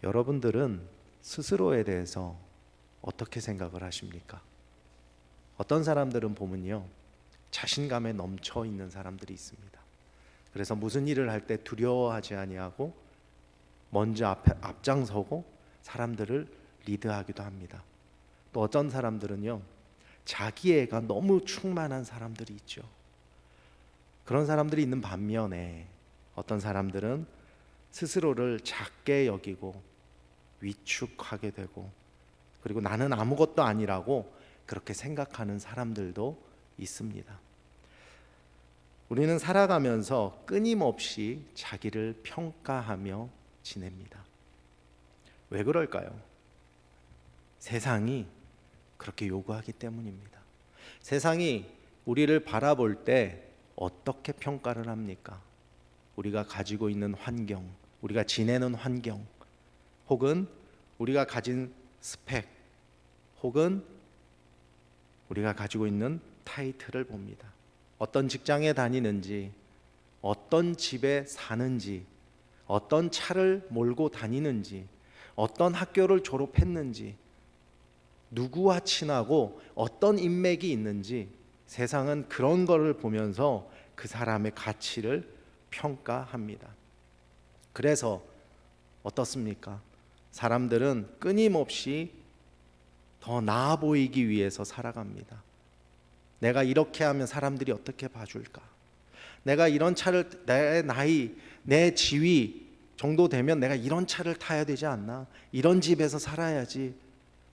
여러분들은 스스로에 대해서 어떻게 생각을 하십니까? 어떤 사람들은 보면요, 자신감에 넘쳐 있는 사람들이 있습니다. 그래서 무슨 일을 할 때 두려워하지 아니하고 먼저 앞장서고 사람들을 리드하기도 합니다. 또 어떤 사람들은요, 자기애가 너무 충만한 사람들이 있죠. 그런 사람들이 있는 반면에 어떤 사람들은 스스로를 작게 여기고 위축하게 되고, 그리고 나는 아무것도 아니라고 그렇게 생각하는 사람들도 있습니다. 우리는 살아가면서 끊임없이 자기를 평가하며 지냅니다. 왜 그럴까요? 세상이 그렇게 요구하기 때문입니다. 세상이 우리를 바라볼 때 어떻게 평가를 합니까? 우리가 가지고 있는 환경, 우리가 지내는 환경, 혹은 우리가 가진 스펙, 혹은 우리가 가지고 있는 타이틀을 봅니다. 어떤 직장에 다니는지, 어떤 집에 사는지, 어떤 차를 몰고 다니는지, 어떤 학교를 졸업했는지, 누구와 친하고 어떤 인맥이 있는지, 세상은 그런 거를 보면서 그 사람의 가치를 평가합니다. 그래서 어떻습니까? 사람들은 끊임없이 더 나아 보이기 위해서 살아갑니다. 내가 이렇게 하면 사람들이 어떻게 봐줄까? 내가 이런 차를, 내 나이, 내 지위 정도 되면 내가 이런 차를 타야 되지 않나? 이런 집에서 살아야지.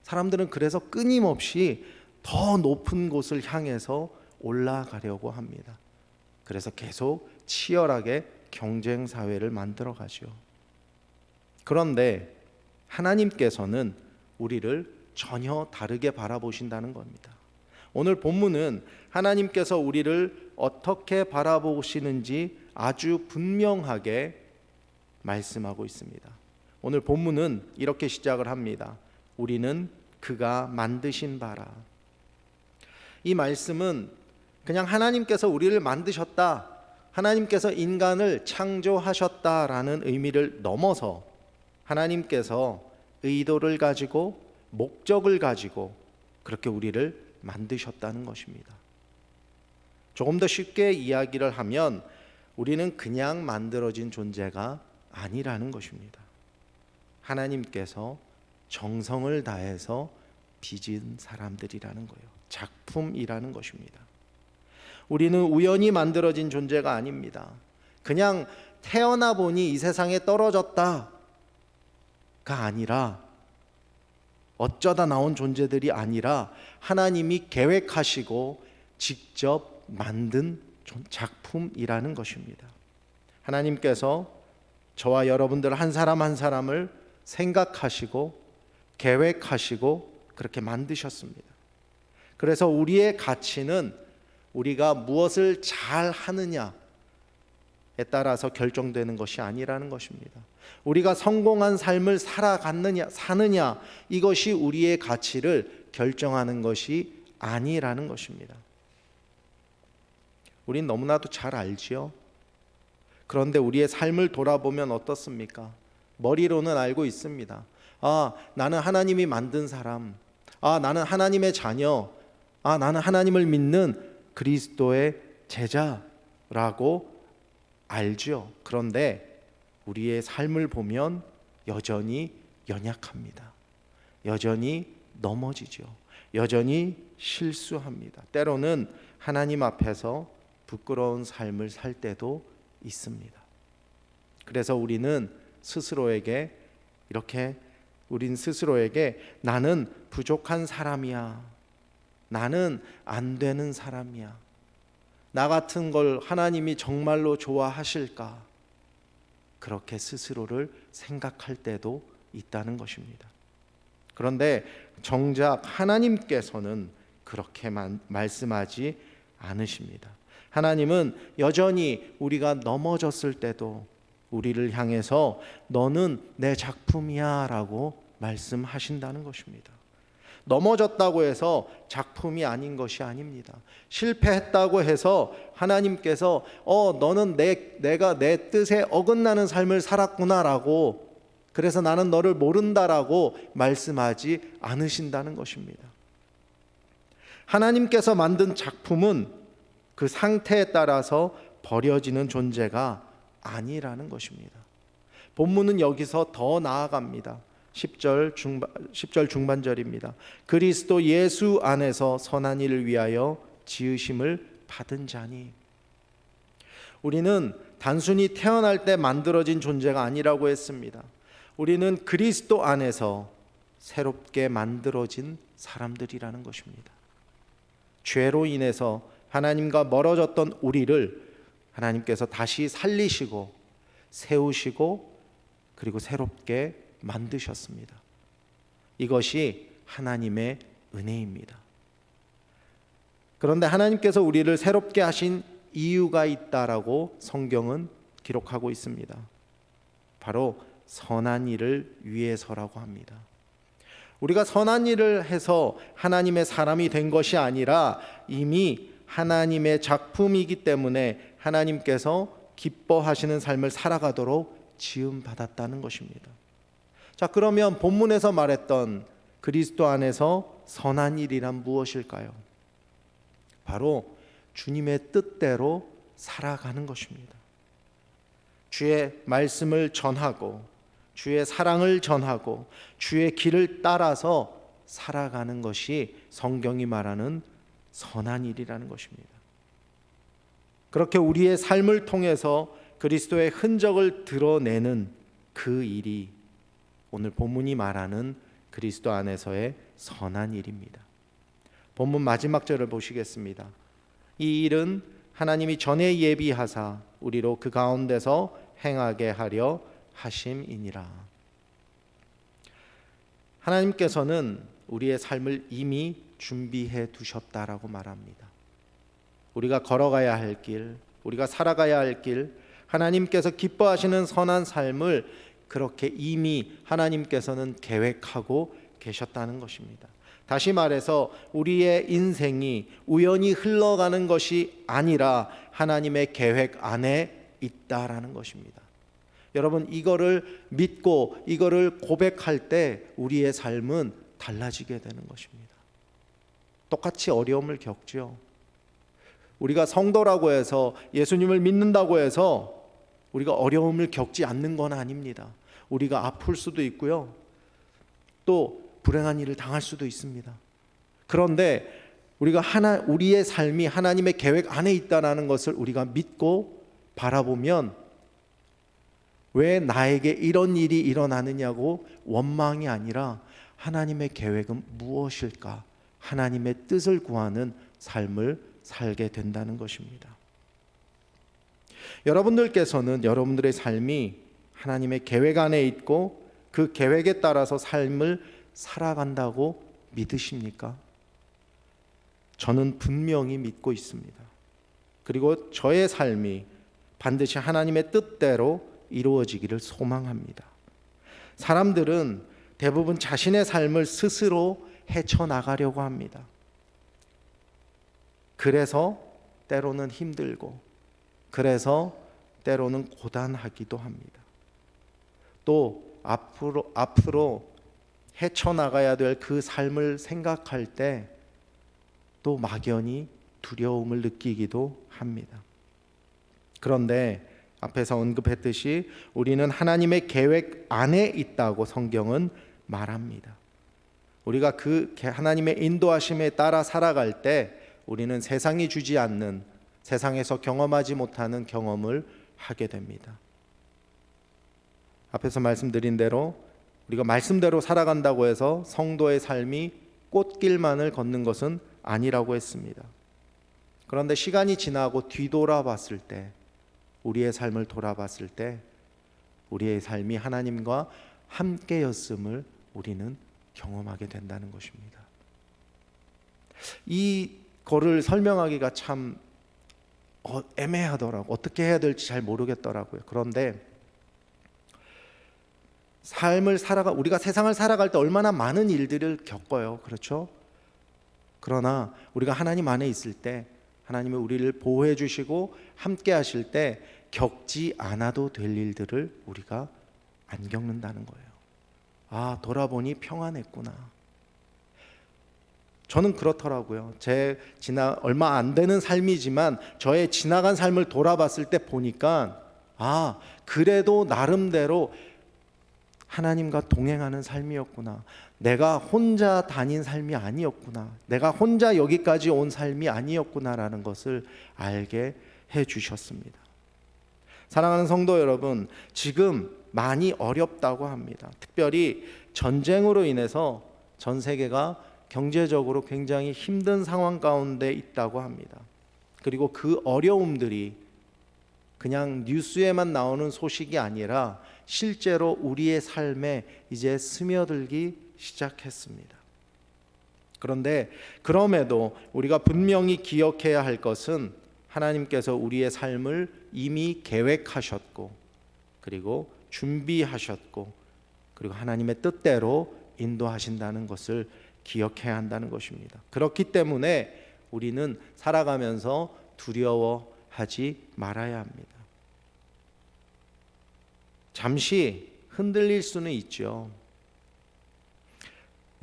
사람들은 그래서 끊임없이 더 높은 곳을 향해서 올라가려고 합니다. 그래서 계속 치열하게 경쟁 사회를 만들어 가죠. 그런데 하나님께서는 우리를 전혀 다르게 바라보신다는 겁니다. 오늘 본문은 하나님께서 우리를 어떻게 바라보시는지 아주 분명하게 말씀하고 있습니다. 오늘 본문은 이렇게 시작을 합니다. 우리는 그가 만드신 바라. 이 말씀은 그냥 하나님께서 우리를 만드셨다, 하나님께서 인간을 창조하셨다라는 의미를 넘어서 하나님께서 의도를 가지고 목적을 가지고 그렇게 우리를 만드셨다는 것입니다. 조금 더 쉽게 이야기를 하면 우리는 그냥 만들어진 존재가 아니라는 것입니다. 하나님께서 정성을 다해서 빚은 사람들이라는 거예요. 작품이라는 것입니다. 우리는 우연히 만들어진 존재가 아닙니다. 그냥 태어나 보니 이 세상에 떨어졌다가 아니라, 어쩌다 나온 존재들이 아니라 하나님이 계획하시고 직접 만든 작품이라는 것입니다. 하나님께서 저와 여러분들 한 사람 한 사람을 생각하시고 계획하시고 그렇게 만드셨습니다. 그래서 우리의 가치는 우리가 무엇을 잘 하느냐에 따라서 결정되는 것이 아니라는 것입니다. 우리가 성공한 삶을 사느냐, 이것이 우리의 가치를 결정하는 것이 아니라는 것입니다. 우린 너무나도 잘 알지요. 그런데 우리의 삶을 돌아보면 어떻습니까? 머리로는 알고 있습니다. 아, 나는 하나님이 만든 사람, 아, 나는 하나님의 자녀, 아, 나는 하나님을 믿는 그리스도의 제자라고 알죠. 그런데 우리의 삶을 보면 여전히 연약합니다. 여전히 넘어지죠. 여전히 실수합니다. 때로는 하나님 앞에서 부끄러운 삶을 살 때도 있습니다. 그래서 우린 스스로에게 나는 부족한 사람이야, 나는 안 되는 사람이야, 나 같은 걸 하나님이 정말로 좋아하실까, 그렇게 스스로를 생각할 때도 있다는 것입니다. 그런데 정작 하나님께서는 그렇게 말씀하지 않으십니다. 하나님은 여전히 우리가 넘어졌을 때도 우리를 향해서 너는 내 작품이야 라고 말씀하신다는 것입니다. 넘어졌다고 해서 작품이 아닌 것이 아닙니다. 실패했다고 해서 하나님께서 너는 내가 내 뜻에 어긋나는 삶을 살았구나 라고 그래서 나는 너를 모른다라고 말씀하지 않으신다는 것입니다. 하나님께서 만든 작품은 그 상태에 따라서 버려지는 존재가 아니라는 것입니다. 본문은 여기서 더 나아갑니다. 10절 중반절입니다. 그리스도 예수 안에서 선한 일을 위하여 지으심을 받은 자니. 우리는 단순히 태어날 때 만들어진 존재가 아니라고 했습니다. 우리는 그리스도 안에서 새롭게 만들어진 사람들이라는 것입니다. 죄로 인해서 하나님과 멀어졌던 우리를 하나님께서 다시 살리시고 세우시고 그리고 새롭게 만드셨습니다. 이것이 하나님의 은혜입니다. 그런데 하나님께서 우리를 새롭게 하신 이유가 있다라고 성경은 기록하고 있습니다. 바로 선한 일을 위해서라고 합니다. 우리가 선한 일을 해서 하나님의 사람이 된 것이 아니라 이미 하나님의 작품이기 때문에 하나님께서 기뻐하시는 삶을 살아가도록 지음받았다는 것입니다. 자, 그러면 본문에서 말했던 그리스도 안에서 선한 일이란 무엇일까요? 바로 주님의 뜻대로 살아가는 것입니다. 주의 말씀을 전하고 주의 사랑을 전하고 주의 길을 따라서 살아가는 것이 성경이 말하는 선한 일이라는 것입니다. 그렇게 우리의 삶을 통해서 그리스도의 흔적을 드러내는 그 일이 오늘 본문이 말하는 그리스도 안에서의 선한 일입니다. 본문 마지막 절을 보시겠습니다. 이 일은 하나님이 전에 예비하사 우리로 그 가운데서 행하게 하려 하심이니라. 하나님께서는 우리의 삶을 이미 준비해 두셨다라고 말합니다. 우리가 걸어가야 할 길, 우리가 살아가야 할 길, 하나님께서 기뻐하시는 선한 삶을 그렇게 이미 하나님께서는 계획하고 계셨다는 것입니다. 다시 말해서 우리의 인생이 우연히 흘러가는 것이 아니라 하나님의 계획 안에 있다라는 것입니다. 여러분, 이거를 믿고 이거를 고백할 때 우리의 삶은 달라지게 되는 것입니다. 똑같이 어려움을 겪죠. 우리가 성도라고 해서 예수님을 믿는다고 해서 우리가 어려움을 겪지 않는 건 아닙니다. 우리가 아플 수도 있고요. 또 불행한 일을 당할 수도 있습니다. 그런데 우리의 삶이 하나님의 계획 안에 있다는 것을 우리가 믿고 바라보면 왜 나에게 이런 일이 일어나느냐고 원망이 아니라 하나님의 계획은 무엇일까? 하나님의 뜻을 구하는 삶을 살게 된다는 것입니다. 여러분들께서는 여러분들의 삶이 하나님의 계획 안에 있고 그 계획에 따라서 삶을 살아간다고 믿으십니까? 저는 분명히 믿고 있습니다. 그리고 저의 삶이 반드시 하나님의 뜻대로 이루어지기를 소망합니다. 사람들은 대부분 자신의 삶을 스스로 헤쳐나가려고 합니다. 그래서 때로는 힘들고 그래서 때로는 고단하기도 합니다. 또 앞으로 헤쳐나가야 될 그 삶을 생각할 때 또 막연히 두려움을 느끼기도 합니다. 그런데 앞에서 언급했듯이 우리는 하나님의 계획 안에 있다고 성경은 말합니다. 우리가 그 하나님의 인도하심에 따라 살아갈 때 우리는 세상이 주지 않는, 세상에서 경험하지 못하는 경험을 하게 됩니다. 앞에서 말씀드린 대로 우리가 말씀대로 살아간다고 해서 성도의 삶이 꽃길만을 걷는 것은 아니라고 했습니다. 그런데 시간이 지나고 뒤돌아봤을 때, 우리의 삶을 돌아봤을 때 우리의 삶이 하나님과 함께였음을 우리는 경험하게 된다는 것입니다. 이거를 설명하기가 참 애매하더라고요. 어떻게 해야 될지 잘 모르겠더라고요. 그런데 우리가 세상을 살아갈 때 얼마나 많은 일들을 겪어요. 그렇죠? 그러나 우리가 하나님 안에 있을 때 하나님이 우리를 보호해 주시고 함께 하실 때 겪지 않아도 될 일들을 우리가 안 겪는다는 거예요. 아, 돌아보니 평안했구나. 저는 그렇더라고요. 제 얼마 안 되는 삶이지만 저의 지나간 삶을 돌아봤을 때 보니까 아, 그래도 나름대로 하나님과 동행하는 삶이었구나. 내가 혼자 다닌 삶이 아니었구나. 내가 혼자 여기까지 온 삶이 아니었구나라는 것을 알게 해 주셨습니다. 사랑하는 성도 여러분, 지금 많이 어렵다고 합니다. 특별히 전쟁으로 인해서 전 세계가 경제적으로 굉장히 힘든 상황 가운데 있다고 합니다. 그리고 그 어려움들이 그냥 뉴스에만 나오는 소식이 아니라 실제로 우리의 삶에 이제 스며들기 시작했습니다. 그런데 그럼에도 우리가 분명히 기억해야 할 것은 하나님께서 우리의 삶을 이미 계획하셨고 그리고 준비하셨고 그리고 하나님의 뜻대로 인도하신다는 것을 기억해야 한다는 것입니다. 그렇기 때문에 우리는 살아가면서 두려워하지 말아야 합니다. 잠시 흔들릴 수는 있죠.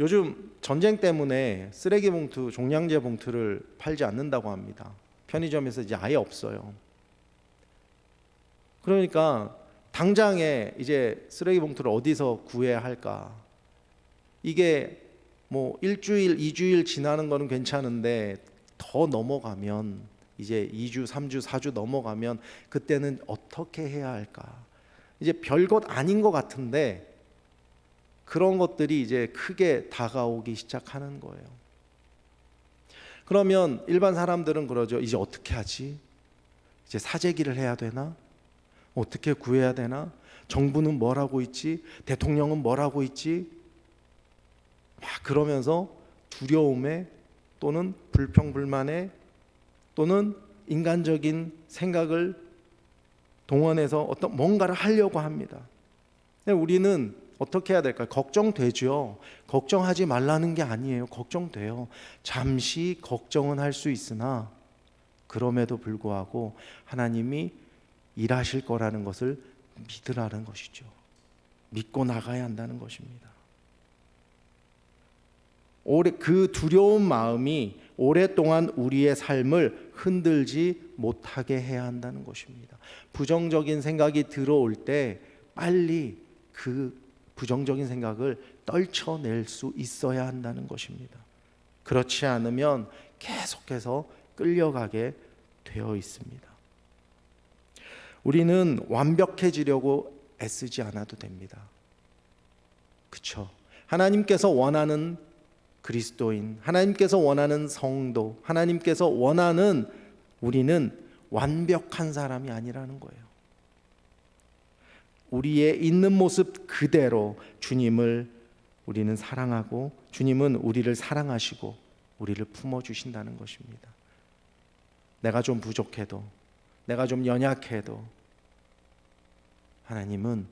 요즘 전쟁 때문에 쓰레기 봉투, 종량제 봉투를 팔지 않는다고 합니다. 편의점에서 이제 아예 없어요. 그러니까 당장에 이제 쓰레기 봉투를 어디서 구해야 할까? 이게 뭐 일주일, 2주일 지나는 거는 괜찮은데 더 넘어가면 이제 2주, 3주, 4주 넘어가면 그때는 어떻게 해야 할까? 이제 별것 아닌 것 같은데 그런 것들이 이제 크게 다가오기 시작하는 거예요. 그러면 일반 사람들은 그러죠. 이제 어떻게 하지? 이제 사재기를 해야 되나? 어떻게 구해야 되나? 정부는 뭘 하고 있지? 대통령은 뭘 하고 있지? 막 그러면서 두려움에 또는 불평불만에 또는 인간적인 생각을 동원해서 어떤 뭔가를 하려고 합니다. 우리는 어떻게 해야 될까요? 걱정되죠. 걱정하지 말라는 게 아니에요. 걱정돼요. 잠시 걱정은 할 수 있으나 그럼에도 불구하고 하나님이 일하실 거라는 것을 믿으라는 것이죠. 믿고 나가야 한다는 것입니다. 그 두려운 마음이 오랫동안 우리의 삶을 흔들지 못하게 해야 한다는 것입니다. 부정적인 생각이 들어올 때 빨리 그 부정적인 생각을 떨쳐낼 수 있어야 한다는 것입니다. 그렇지 않으면 계속해서 끌려가게 되어 있습니다. 우리는 완벽해지려고 애쓰지 않아도 됩니다. 그렇죠? 하나님께서 원하는 그리스도인, 하나님께서 원하는 성도, 하나님께서 원하는 우리는 완벽한 사람이 아니라는 거예요. 우리의 있는 모습 그대로 주님을 우리는 사랑하고 주님은 우리를 사랑하시고 우리를 품어주신다는 것입니다. 내가 좀 부족해도 내가 좀 연약해도 하나님은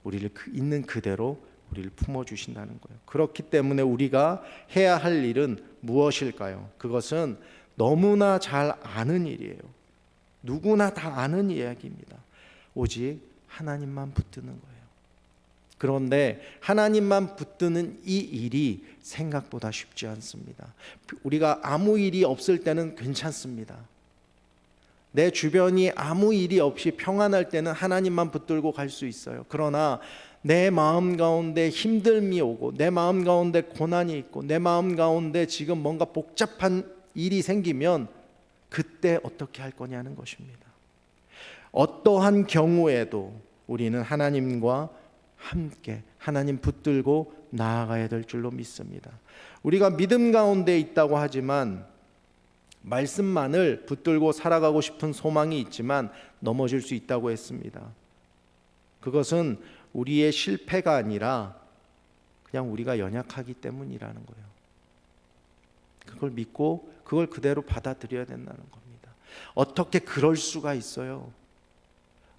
우리를 있는 그대로 우리를 품어주신다는 거예요. 그렇기 때문에 우리가 해야 할 일은 무엇일까요? 그것은 너무나 잘 아는 일이에요. 누구나 다 아는 이야기입니다. 오직 하나님만 붙드는 거예요. 그런데 하나님만 붙드는 이 일이 생각보다 쉽지 않습니다. 우리가 아무 일이 없을 때는 괜찮습니다. 내 주변이 아무 일이 없이 평안할 때는 하나님만 붙들고 갈 수 있어요. 그러나 내 마음 가운데 힘듦이 오고 내 마음 가운데 고난이 있고 내 마음 가운데 지금 뭔가 복잡한 일이 생기면 그때 어떻게 할 거냐는 것입니다. 어떠한 경우에도 우리는 하나님과 함께 하나님 붙들고 나아가야 될 줄로 믿습니다. 우리가 믿음 가운데 있다고 하지만 말씀만을 붙들고 살아가고 싶은 소망이 있지만 넘어질 수 있다고 했습니다. 그것은 우리의 실패가 아니라 그냥 우리가 연약하기 때문이라는 거예요. 그걸 믿고 그걸 그대로 받아들여야 된다는 겁니다. 어떻게 그럴 수가 있어요?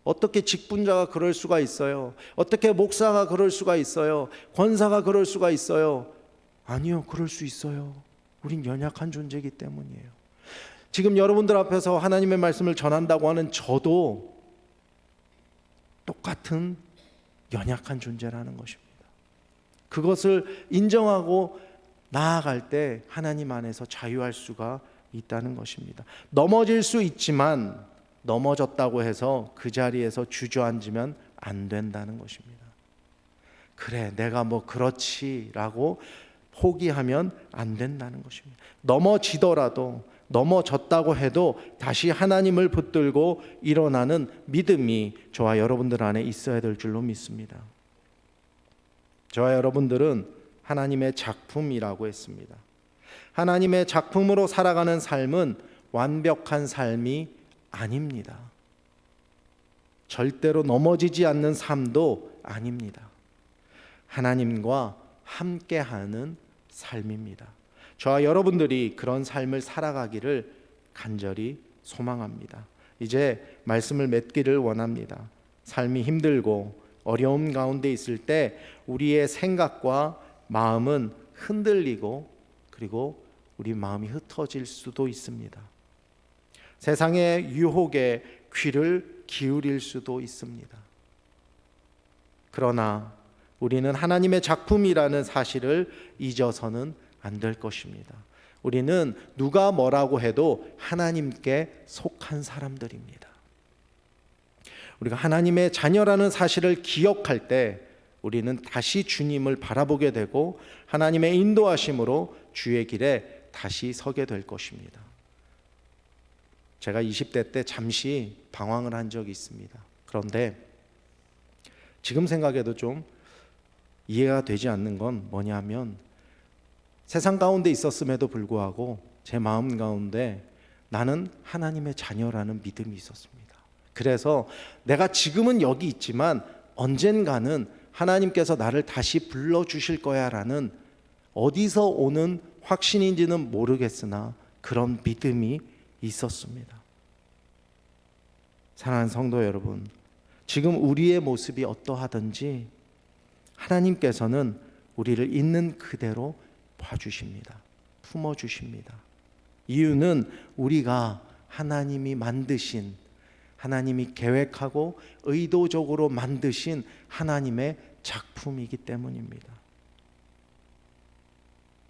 어떻게 직분자가 그럴 수가 있어요? 어떻게 목사가 그럴 수가 있어요? 권사가 그럴 수가 있어요? 아니요, 그럴 수 있어요. 우린 연약한 존재이기 때문이에요. 지금 여러분들 앞에서 하나님의 말씀을 전한다고 하는 저도 똑같은 연약한 존재라는 것입니다. 그것을 인정하고 나아갈 때 하나님 안에서 자유할 수가 있다는 것입니다. 넘어질 수 있지만 넘어졌다고 해서 그 자리에서 주저앉으면 안 된다는 것입니다. 그래, 내가 뭐 그렇지라고 포기하면 안 된다는 것입니다. 넘어지더라도, 넘어졌다고 해도 다시 하나님을 붙들고 일어나는 믿음이 저와 여러분들 안에 있어야 될 줄로 믿습니다. 저와 여러분들은 하나님의 작품이라고 했습니다. 하나님의 작품으로 살아가는 삶은 완벽한 삶이 아닙니다. 절대로 넘어지지 않는 삶도 아닙니다. 하나님과 함께하는 삶입니다. 저와 여러분들이 그런 삶을 살아가기를 간절히 소망합니다. 이제 말씀을 맺기를 원합니다. 삶이 힘들고 어려움 가운데 있을 때 우리의 생각과 마음은 흔들리고 그리고 우리 마음이 흩어질 수도 있습니다. 세상의 유혹에 귀를 기울일 수도 있습니다. 그러나 우리는 하나님의 작품이라는 사실을 잊어서는 안 될 것입니다. 우리는 누가 뭐라고 해도 하나님께 속한 사람들입니다. 우리가 하나님의 자녀라는 사실을 기억할 때 우리는 다시 주님을 바라보게 되고 하나님의 인도하심으로 주의 길에 다시 서게 될 것입니다. 제가 20대 때 잠시 방황을 한 적이 있습니다. 그런데 지금 생각해도 좀 이해가 되지 않는 건 뭐냐면 세상 가운데 있었음에도 불구하고 제 마음 가운데 나는 하나님의 자녀라는 믿음이 있었습니다. 그래서 내가 지금은 여기 있지만 언젠가는 하나님께서 나를 다시 불러주실 거야 라는 어디서 오는 확신인지는 모르겠으나 그런 믿음이 있었습니다. 사랑하는 성도 여러분, 지금 우리의 모습이 어떠하든지 하나님께서는 우리를 있는 그대로 봐주십니다. 품어주십니다. 이유는 우리가 하나님이 만드신, 하나님이 계획하고 의도적으로 만드신 하나님의 작품이기 때문입니다.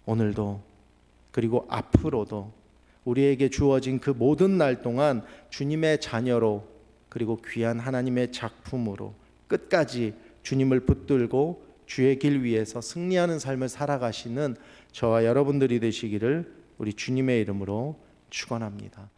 오늘도 그리고 앞으로도 우리에게 주어진 그 모든 날 동안 주님의 자녀로 그리고 귀한 하나님의 작품으로 끝까지 주님을 붙들고 주의 길 위에서 승리하는 삶을 살아가시는 저와 여러분들이 되시기를 우리 주님의 이름으로 축원합니다.